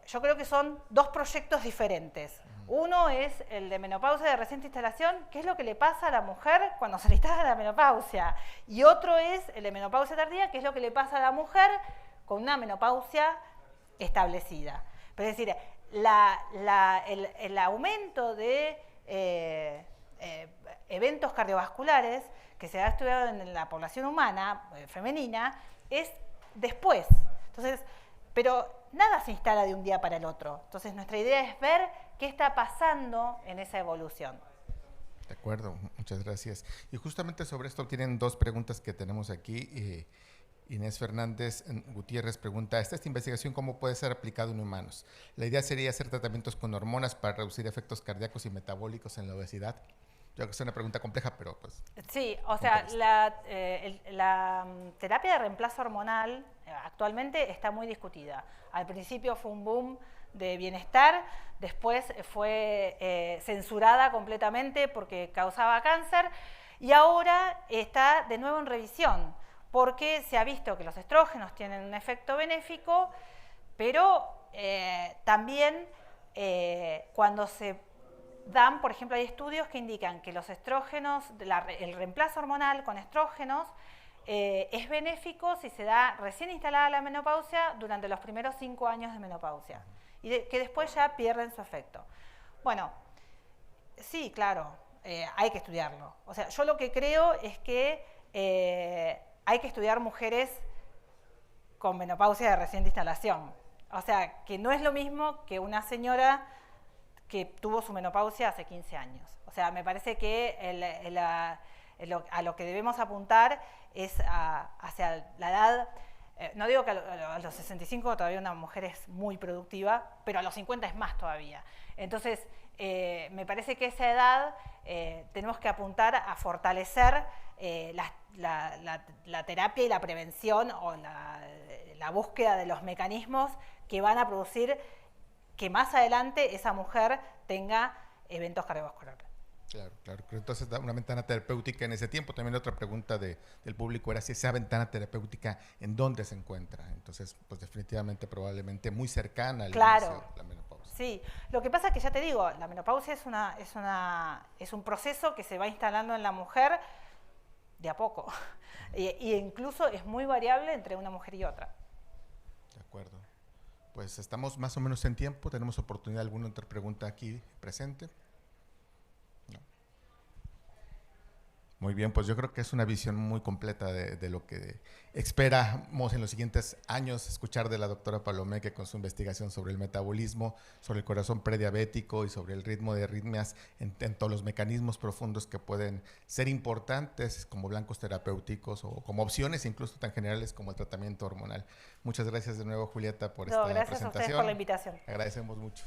yo creo que son dos proyectos diferentes. Uno es el de menopausia de reciente instalación, que es lo que le pasa a la mujer cuando se le instala la menopausia. Y otro es el de menopausia tardía, que es lo que le pasa a la mujer con una menopausia establecida. Pero es decir, el aumento de eventos cardiovasculares que se ha estudiado en la población humana femenina es después. Entonces, pero nada se instala de un día para el otro. Entonces, nuestra idea es ver qué está pasando en esa evolución. De acuerdo, muchas gracias. Y justamente sobre esto tienen dos preguntas que tenemos aquí. Inés Fernández Gutiérrez pregunta, ¿esta investigación cómo puede ser aplicada en humanos? La idea sería hacer tratamientos con hormonas para reducir efectos cardíacos y metabólicos en la obesidad. Yo creo que es una pregunta compleja, pero pues... Sí, o sea, la terapia de reemplazo hormonal actualmente está muy discutida. Al principio fue un boom de bienestar, después fue censurada completamente porque causaba cáncer y ahora está de nuevo en revisión porque se ha visto que los estrógenos tienen un efecto benéfico, pero también cuando se dan, por ejemplo, hay estudios que indican que los estrógenos, el reemplazo hormonal con estrógenos es benéfico si se da recién instalada la menopausia durante los primeros 5 años de menopausia y que después ya pierden su efecto. Bueno, sí, claro, hay que estudiarlo. O sea, yo lo que creo es que hay que estudiar mujeres con menopausia de reciente instalación. O sea, que no es lo mismo que una señora que tuvo su menopausia hace 15 años. O sea, me parece que a lo que debemos apuntar es hacia la edad, no digo que a los 65 todavía una mujer es muy productiva, pero a los 50 es más todavía. Entonces, me parece que esa edad tenemos que apuntar a fortalecer la terapia y la prevención o la búsqueda de los mecanismos que van a producir que más adelante esa mujer tenga eventos cardiovasculares. Claro, claro. Entonces, da una ventana terapéutica en ese tiempo. También otra pregunta del público era si esa ventana terapéutica en dónde se encuentra. Entonces, pues definitivamente, probablemente muy cercana al inicio de la menopausia. Sí, lo que pasa es que ya te digo, la menopausia es un proceso que se va instalando en la mujer de a poco. Y incluso es muy variable entre una mujer y otra. De acuerdo. pues estamos más o menos en tiempo. ¿Tenemos oportunidad alguna otra pregunta aquí presente? No. Muy bien, pues yo creo que es una visión muy completa de lo que esperamos en los siguientes años escuchar de la doctora Palomeque con su investigación sobre el metabolismo, sobre el corazón prediabético y sobre el ritmo de arritmias en todos los mecanismos profundos que pueden ser importantes como blancos terapéuticos o como opciones incluso tan generales como el tratamiento hormonal. Muchas gracias de nuevo, Julieta, por esta Gracias presentación. a ustedes por la invitación. Agradecemos mucho.